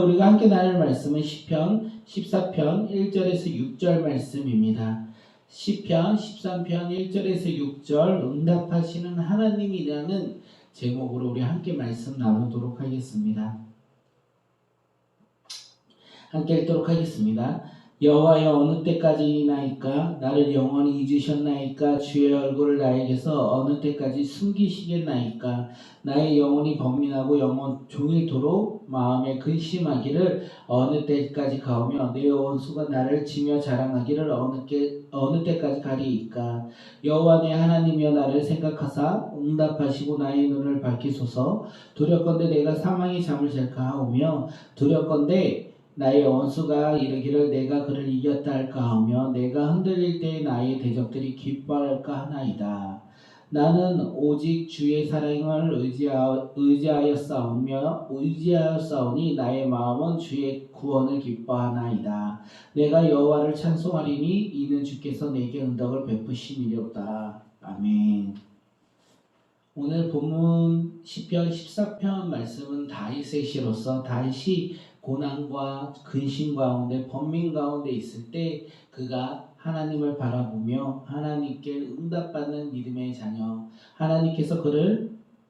우리가 함께 나눌 말씀은 시편 14편 1절에서 6절 말씀입니다. 시편 13편 1절에서 6절 응답하시는 하나님이라는 제목으로 우리 함께 말씀 나누도록 하겠습니다. 함께 읽도록 하겠습니다. 여호와여 어느 때까지나이까 나를 영원히 잊으셨나이까 주의 얼굴을 나에게서 어느 때까지 숨기시겠나이까 나의 영혼이 번민하고 영원 종일토록 마음에 근심하기를 어느 때까지 가오며 내 원수가 나를 치며 자랑하기를 어느 때까지 가리이까 여호와 내 하나님이여 나를 생각하사 응답하시고 나의 눈을 밝히소서 두렵건대 내가 사망의 잠을 잘까 하오며 두렵건대 나의 원수가 이르기를 내가 그를 이겼다 할까 하며 내가 흔들릴 때에 나의 대적들이 기뻐할까 하나이다. 나는 오직 주의 사랑을 의지하여 싸우니 나의 마음은 주의 구원을 기뻐하나이다. 내가 여호와를 찬송하리니 이는 주께서 내게 은덕을 베푸심이로다. 아멘. 오늘 본문 시편 14편 말씀은 다윗의 시로서 다윗이 고난과 근심 가운데 번민 가운데 있을 때 그가 하나님을 바라보며 하나님께 응답받는 믿음의 자녀 하나님께서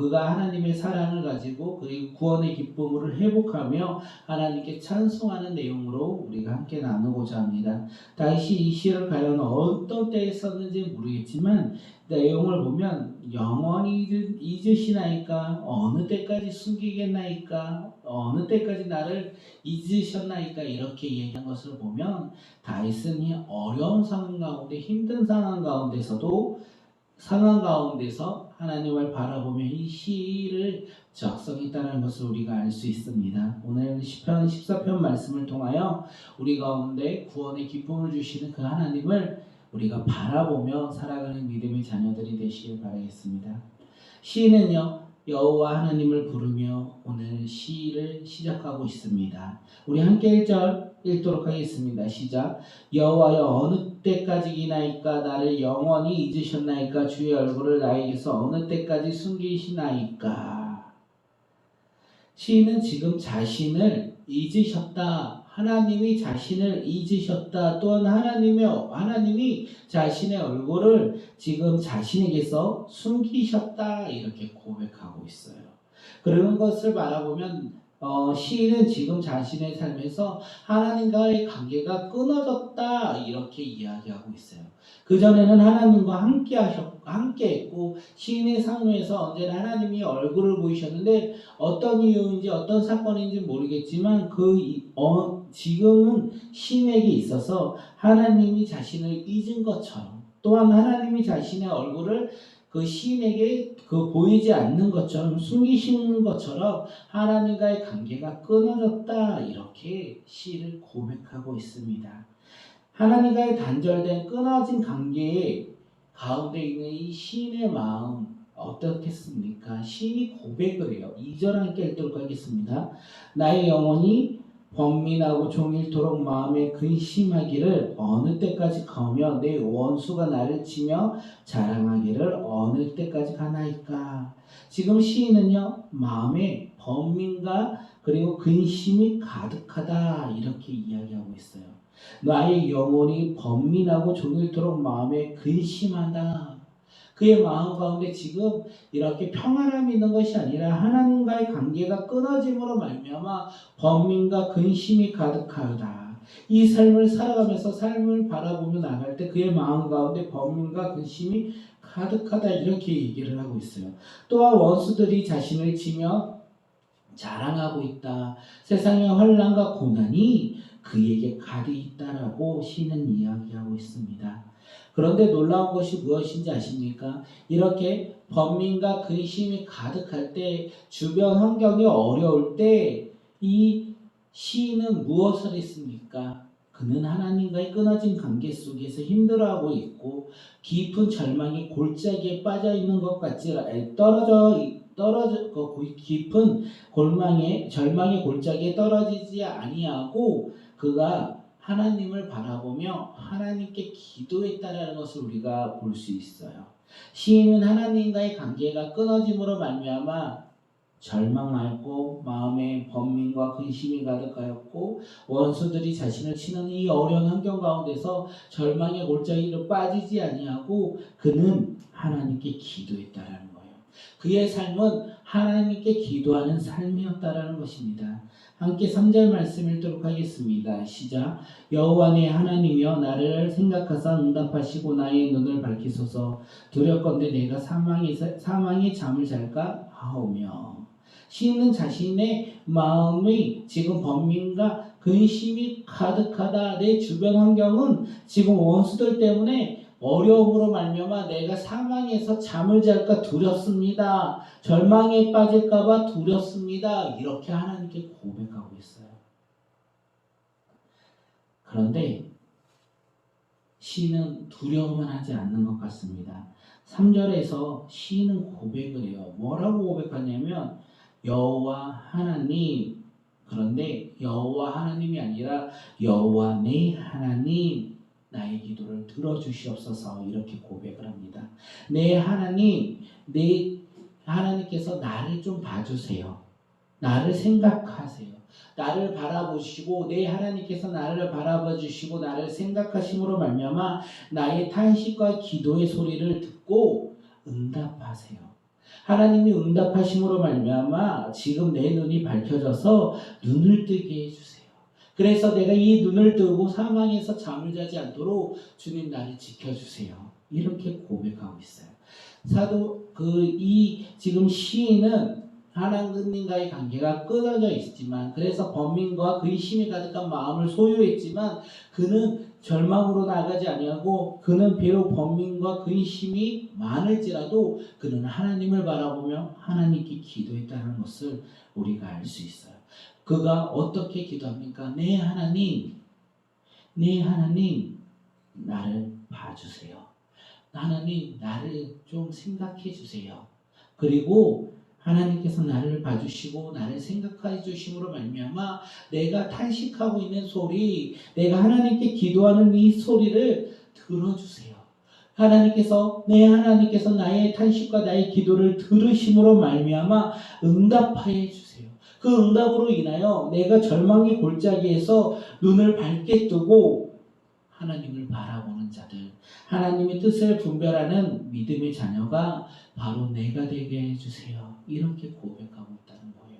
그가 하나님의 사랑을 가지고 그리고 구원의 기쁨을 회복하며 하나님께 찬송하는 내용으로 우리가 함께 나누고자 합니다. 다윗이 이 시를 과연 어떤 때에 썼는지 모르겠지만 내용을 보면 영원히 잊으시나이까 어느 때까지 숨기겠나이까 어느 때까지 나를 잊으셨나이까 이렇게 얘기한 것을 보면 다윗은 이 어려운 상황 가운데 힘든 상황 가운데서 하나님을 바라보며 이 시를 작성했다는 것을 우리가 알 수 있습니다. 오늘 시편 14편 말씀을 통하여 우리 가운데 구원의 기쁨을 주시는 그 하나님을 우리가 바라보며 살아가는 믿음의 자녀들이 되시길 바라겠습니다. 시인은요 여호와 하나님을 부르며 오늘 시를 시작하고 있습니다. 우리 함께 1절 읽도록 하겠습니다. 시작. 여호와여 어느 때까지이나이까 나를 영원히 잊으셨나이까 주의 얼굴을 나에게서 어느 때까지 숨기시나이까. 시인은 지금 자신을 잊으셨다. 하나님이 자신을 잊으셨다. 또한 하나님이 자신의 얼굴을 지금 자신에게서 숨기셨다. 이렇게 고백하고 있어요. 그런 것을 바라보면 시인은 지금 자신의 삶에서 하나님과의 관계가 끊어졌다. 이렇게 이야기하고 있어요. 그전에는 하나님과 함께했고 시인의 상황에서 언제나 하나님이 얼굴을 보이셨는데 어떤 이유인지 어떤 사건인지 모르겠지만 지금은 시인에게 있어서 하나님이 자신을 잊은 것처럼 또한 하나님이 자신의 얼굴을 그 시인에게 보이지 않는 것처럼 숨기시는 것처럼 하나님과의 관계가 끊어졌다 이렇게 시를 고백하고 있습니다. 하나님과의 단절된 끊어진 관계에 가운데 있는 이 시인의 마음 어떻겠습니까? 시인이 고백을 해요. 2절 함께 읽도록 하겠습니다. 나의 영혼이 번민하고 종일토록 마음에 근심하기를 어느 때까지 가오며 내 원수가 나를 치며 자랑하기를 어느 때까지 가나이까. 지금 시인은요 마음에 번민과 그리고 근심이 가득하다 이렇게 이야기하고 있어요. 나의 영혼이 번민하고 종일토록 마음에 근심하다. 그의 마음 가운데 지금 이렇게 평안함이 있는 것이 아니라 하나님과의 관계가 끊어짐으로 말미암아 번민과 근심이 가득하다. 이 삶을 살아가면서 삶을 바라보며 나갈 때 그의 마음 가운데 번민과 근심이 가득하다 이렇게 얘기를 하고 있어요. 또한 원수들이 자신을 치며 자랑하고 있다. 세상의 환난과 고난이 그에게 가득 있다라고 시는 이야기하고 있습니다. 그런데 놀라운 것이 무엇인지 아십니까? 이렇게 번민과 근심이 가득할 때 주변 환경이 어려울 때 이 시인은 무엇을 했습니까? 그는 하나님과의 끊어진 관계 속에서 힘들어하고 있고 깊은 절망의 골짜기에 빠져 있는 것 같지 깊은 절망의 골짜기에 떨어지지 아니하고 그가 하나님을 바라보며 하나님께 기도했다라는 것을 우리가 볼 수 있어요. 시인은 하나님과의 관계가 끊어짐으로 말미암아 절망하였고 마음에 번민과 근심이 가득하였고 원수들이 자신을 치는 이 어려운 환경 가운데서 절망의 골짜기로 빠지지 아니하고 그는 하나님께 기도했다라는 거예요. 그의 삶은 하나님께 기도하는 삶이었다라는 것입니다. 함께 3절 말씀 읽도록 하겠습니다. 시작. 여호와 내 하나님이여 나를 생각하사 응답하시고 나의 눈을 밝히소서. 두렵건대 내가 사망의 잠을 잘까 하오며. 시인은 자신의 마음이 지금 번민과 근심이 가득하다. 내 주변 환경은 지금 원수들 때문에 어려움으로 말미암아 내가 사망에서 잠을 잘까 두렵습니다. 절망에 빠질까봐 두렵습니다. 이렇게 하나님께 고백하고 있어요. 그런데 시인은 두려움은 하지 않는 것 같습니다. 3절에서 시인은 고백을 해요. 뭐라고 고백하냐면 여호와 하나님, 그런데 여호와 하나님이 아니라 여호와 내 하나님 나의 기도를 들어주시옵소서 이렇게 고백을 합니다. 내 하나님, 내 하나님께서 나를 좀 봐주세요. 나를 생각하세요. 나를 바라보시고 내 하나님께서 나를 바라봐 주시고 나를 생각하심으로 말미암아 나의 탄식과 기도의 소리를 듣고 응답하세요. 하나님이 응답하심으로 말미암아 지금 내 눈이 밝혀져서 눈을 뜨게 해주세요. 그래서 내가 이 눈을 뜨고 사망에서 잠을 자지 않도록 주님 나를 지켜주세요. 이렇게 고백하고 있어요. 지금 시인은 하나님과의 관계가 끊어져 있지만 그래서 번민과 근심이 가득한 마음을 소유했지만 그는 절망으로 나가지 아니하고 그는 비록 번민과 근심이 많을지라도 그는 하나님을 바라보며 하나님께 기도했다는 것을 우리가 알 수 있어요. 그가 어떻게 기도합니까? 내 하나님 나를 봐주세요. 하나님 나를 좀 생각해 주세요. 그리고 하나님께서 나를 봐주시고 나를 생각해 주심으로 말미암아 내가 탄식하고 있는 소리, 내가 하나님께 기도하는 이 소리를 들어주세요. 하나님께서 나의 탄식과 나의 기도를 들으심으로 말미암아 응답하여 주세요. 그 응답으로 인하여 내가 절망의 골짜기에서 눈을 밝게 뜨고 하나님을 바라보는 자들, 하나님의 뜻을 분별하는 믿음의 자녀가 바로 내가 되게 해주세요. 이렇게 고백하고 있다는 거예요.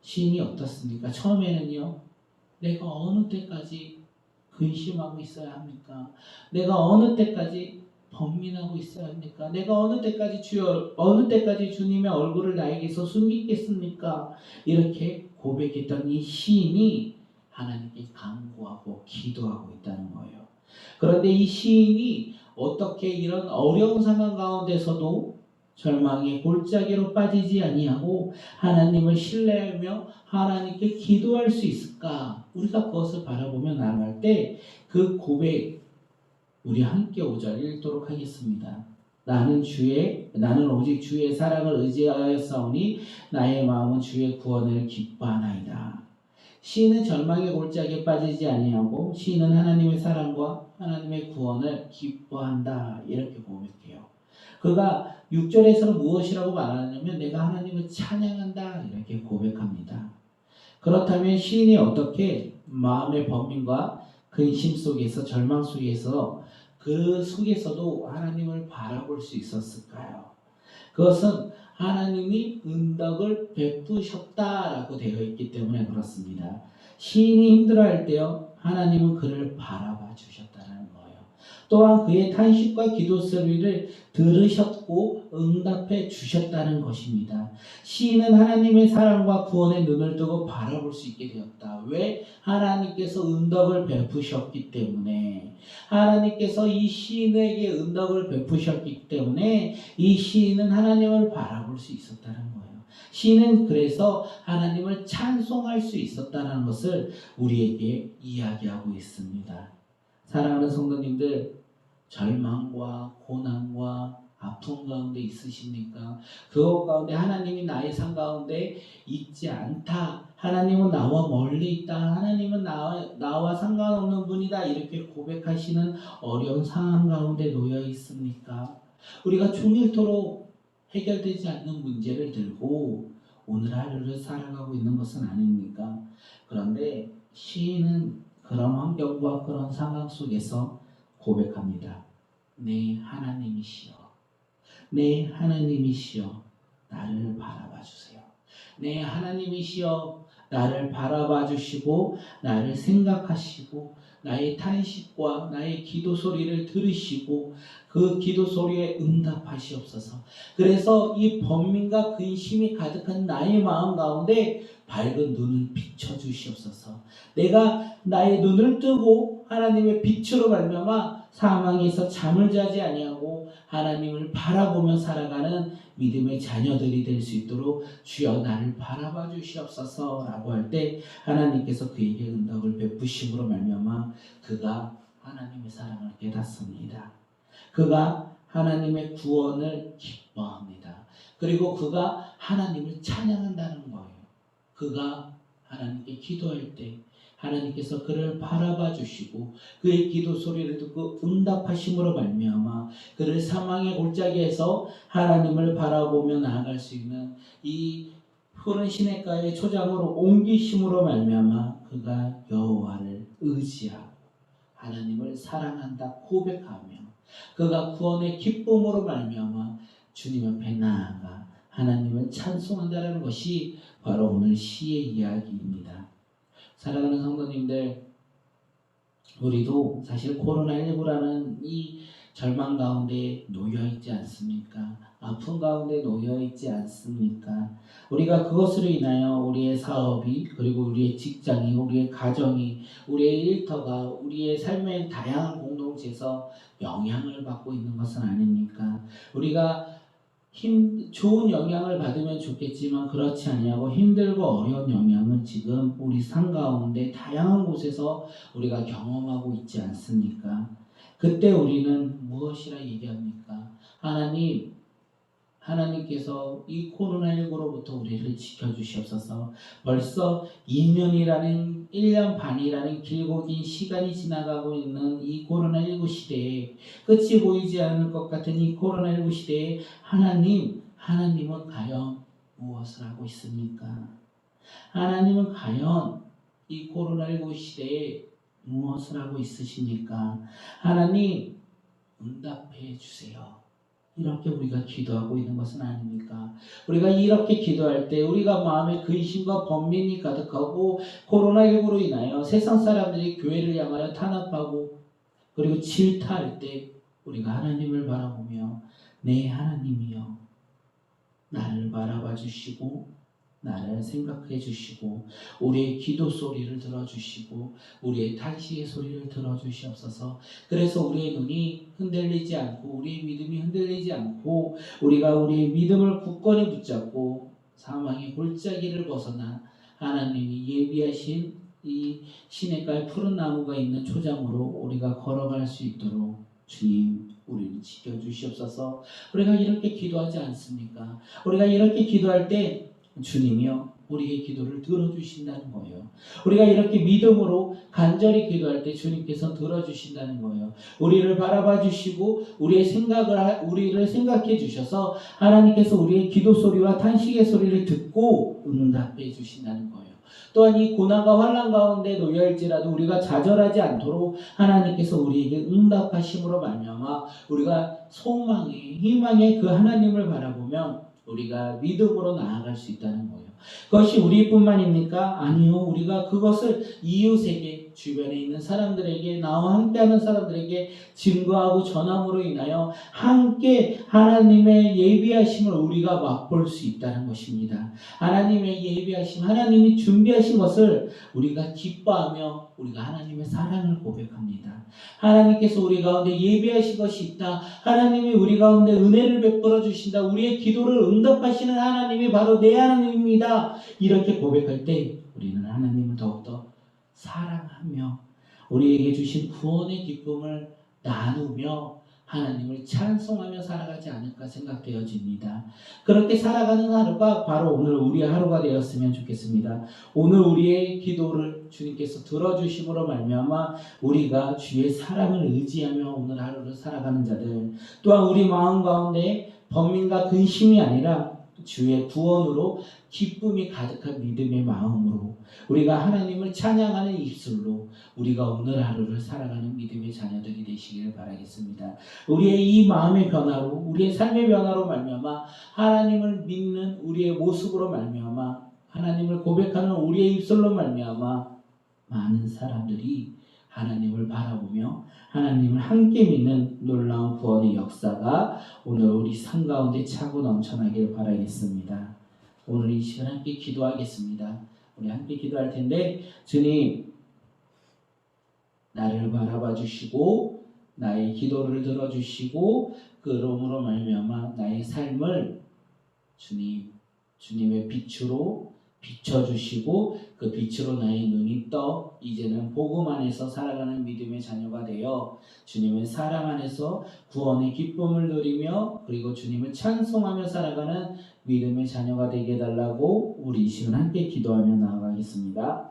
시인이 어떻습니까? 처음에는요, 내가 어느 때까지 근심하고 있어야 합니까? 내가 어느 때까지 번민하고 있어야 합니까? 내가 어느 때까지 주님의 얼굴을 나에게서 숨기겠습니까? 이렇게 고백했던 이 시인이 하나님께 간구하고 기도하고 있다는 거예요. 그런데 이 시인이 어떻게 이런 어려운 상황 가운데서도 절망의 골짜기로 빠지지 아니하고 하나님을 신뢰하며 하나님께 기도할 수 있을까? 우리가 그것을 바라보며 나아갈 때 그 고백 우리 함께 5절 읽도록 하겠습니다. 나는 오직 주의 사랑을 의지하였사오니 나의 마음은 주의 구원을 기뻐하나이다. 시인은 절망의 골짜기에 빠지지 아니하고 시인은 하나님의 사랑과 하나님의 구원을 기뻐한다. 이렇게 고백해요. 그가 6절에서는 무엇이라고 말하냐면 내가 하나님을 찬양한다. 이렇게 고백합니다. 그렇다면 시인이 어떻게 마음의 번민과 근심 속에서 절망 속에서 그 속에서도 하나님을 바라볼 수 있었을까요? 그것은 하나님이 응답을 베푸셨다라고 되어 있기 때문에 그렇습니다. 시인이 힘들어할 때요, 하나님은 그를 바라봐 주셨다는 거예요. 또한 그의 탄식과 기도 소리를 들으셨고 응답해 주셨다는 것입니다. 시인은 하나님의 사랑과 구원의 눈을 뜨고 바라볼 수 있게 되었다. 왜? 하나님께서 응답을 베푸셨기 때문에. 하나님께서 이 시인에게 응답을 베푸셨기 때문에 이 시인은 하나님을 바라볼 수 있었다는 거예요. 시인은 그래서 하나님을 찬송할 수 있었다는 것을 우리에게 이야기하고 있습니다. 사랑하는 성도님들, 절망과 고난과 아픔 가운데 있으십니까? 그것 가운데 하나님이 나의 삶 가운데 있지 않다. 하나님은 나와 멀리 있다. 하나님은 나와 상관없는 분이다. 이렇게 고백하시는 어려운 상황 가운데 놓여 있습니까? 우리가 종일토록 해결되지 않는 문제를 들고 오늘 하루를 살아가고 있는 것은 아닙니까? 그런데 시인은 그런 환경과 그런 상황 속에서 고백합니다. 내 하나님이시여, 내 하나님이시여, 나를 바라봐 주세요. 내 하나님이시여, 나를 바라봐 주시고 나를 생각하시고 나의 탄식과 나의 기도 소리를 들으시고 그 기도 소리에 응답하시옵소서. 그래서 이 번민과 근심이 가득한 나의 마음 가운데 밝은 눈을 비춰 주시옵소서. 내가 나의 눈을 뜨고 하나님의 빛으로 말미암아 사망에서 잠을 자지 아니하고 하나님을 바라보며 살아가는 믿음의 자녀들이 될 수 있도록 주여 나를 바라봐 주시옵소서 라고 할 때 하나님께서 그에게 응답을 베푸심으로 말미암아 그가 하나님의 사랑을 깨닫습니다. 그가 하나님의 구원을 기뻐합니다. 그리고 그가 하나님을 찬양한다는 거예요. 그가 하나님께 기도할 때 하나님께서 그를 바라봐 주시고 그의 기도 소리를 듣고 응답하심으로 말미암아 그를 사망의 골짜기에서 하나님을 바라보며 나아갈 수 있는 이 푸른 시냇가의 초장으로 옮기심으로 말미암아 그가 여호와를 의지하고 하나님을 사랑한다 고백하며 그가 구원의 기쁨으로 말미암아 주님 앞에 나아가 하나님을 찬송한다는 것이 바로 오늘 시의 이야기입니다. 사랑하는 성도님들, 우리도 사실 코로나19라는 이 절망 가운데 놓여있지 않습니까? 아픔 가운데 놓여있지 않습니까? 우리가 그것으로 인하여 우리의 사업이, 그리고 우리의 직장이, 우리의 가정이, 우리의 일터가, 우리의 삶의 다양한 공동체에서 영향을 받고 있는 것은 아닙니까? 우리가 좋은 영향을 받으면 좋겠지만 그렇지 아니하고 힘들고 어려운 영향은 지금 우리 삶 가운데 다양한 곳에서 우리가 경험하고 있지 않습니까? 그때 우리는 무엇이라 얘기합니까? 하나님께서 이 코로나19로부터 우리를 지켜주시옵소서. 벌써 2년이라는 1년 반이라는 길고 긴 시간이 지나가고 있는 이 코로나19 시대에 끝이 보이지 않을 것 같은 이 코로나19 시대에 하나님은 과연 무엇을 하고 있습니까? 하나님은 과연 이 코로나19 시대에 무엇을 하고 있으십니까? 하나님 응답해 주세요. 이렇게 우리가 기도하고 있는 것은 아닙니까? 우리가 이렇게 기도할 때 우리가 마음에 근심과 번민이 가득하고 코로나19로 인하여 세상 사람들이 교회를 향하여 탄압하고 그리고 질타할 때 우리가 하나님을 바라보며 내 하나님이여 나를 바라봐 주시고 나를 생각해 주시고 우리의 기도 소리를 들어주시고 우리의 탄식의 소리를 들어주시옵소서. 그래서 우리의 눈이 흔들리지 않고 우리의 믿음이 흔들리지 않고 우리가 우리의 믿음을 굳건히 붙잡고 사망의 골짜기를 벗어나 하나님이 예비하신 이 시냇가에 푸른 나무가 있는 초장으로 우리가 걸어갈 수 있도록 주님 우리를 지켜주시옵소서. 우리가 이렇게 기도하지 않습니까? 우리가 이렇게 기도할 때 주님이요 우리의 기도를 들어주신다는 거예요. 우리가 이렇게 믿음으로 간절히 기도할 때 주님께서 들어주신다는 거예요. 우리를 바라봐 주시고 우리를 생각해 주셔서 하나님께서 우리의 기도 소리와 탄식의 소리를 듣고 응답해 주신다는 거예요. 또한 이 고난과 환난 가운데 놓여있지라도 우리가 좌절하지 않도록 하나님께서 우리에게 응답하심으로 말미암아 우리가 소망의 희망의 그 하나님을 바라보면 우리가 믿음으로 나아갈 수 있다는 거예요. 그것이 우리뿐만입니까? 아니요. 우리가 그것을 이웃에게 주변에 있는 사람들에게 나와 함께하는 사람들에게 증거하고 전함으로 인하여 함께 하나님의 예비하심을 우리가 맛볼 수 있다는 것입니다. 하나님의 예비하심, 하나님이 준비하신 것을 우리가 기뻐하며 우리가 하나님의 사랑을 고백합니다. 하나님께서 우리 가운데 예비하신 것이 있다. 하나님이 우리 가운데 은혜를 베풀어 주신다. 우리의 기도를 응답하시는 하나님이 바로 내 하나님입니다. 이렇게 고백할 때 우리는 하나님을 더욱더 사랑하며 우리에게 주신 구원의 기쁨을 나누며 하나님을 찬송하며 살아가지 않을까 생각되어집니다. 그렇게 살아가는 하루가 바로 오늘 우리의 하루가 되었으면 좋겠습니다. 오늘 우리의 기도를 주님께서 들어주심으로 말미암아 우리가 주의 사랑을 의지하며 오늘 하루를 살아가는 자들, 또한 우리 마음 가운데 번민과 근심이 아니라 주의 구원으로 기쁨이 가득한 믿음의 마음으로 우리가 하나님을 찬양하는 입술로 우리가 오늘 하루를 살아가는 믿음의 자녀들이 되시길 바라겠습니다. 우리의 이 마음의 변화로 우리의 삶의 변화로 말미암아 하나님을 믿는 우리의 모습으로 말미암아 하나님을 고백하는 우리의 입술로 말미암아 많은 사람들이 하나님을 바라보며 하나님을 함께 믿는 놀라운 구원의 역사가 오늘 우리 삶 가운데 차고 넘쳐나길 바라겠습니다. 오늘 이 시간 함께 기도하겠습니다. 우리 함께 기도할 텐데 주님 나를 바라봐 주시고 나의 기도를 들어주시고 그러므로 말미암아 나의 삶을 주님의 빛으로 비춰주시고 그 빛으로 나의 눈이 떠 이제는 복음 안에서 살아가는 믿음의 자녀가 되어 주님의 사랑 안에서 구원의 기쁨을 누리며 그리고 주님을 찬송하며 살아가는 믿음의 자녀가 되게 해달라고 우리 이 시간 함께 기도하며 나아가겠습니다.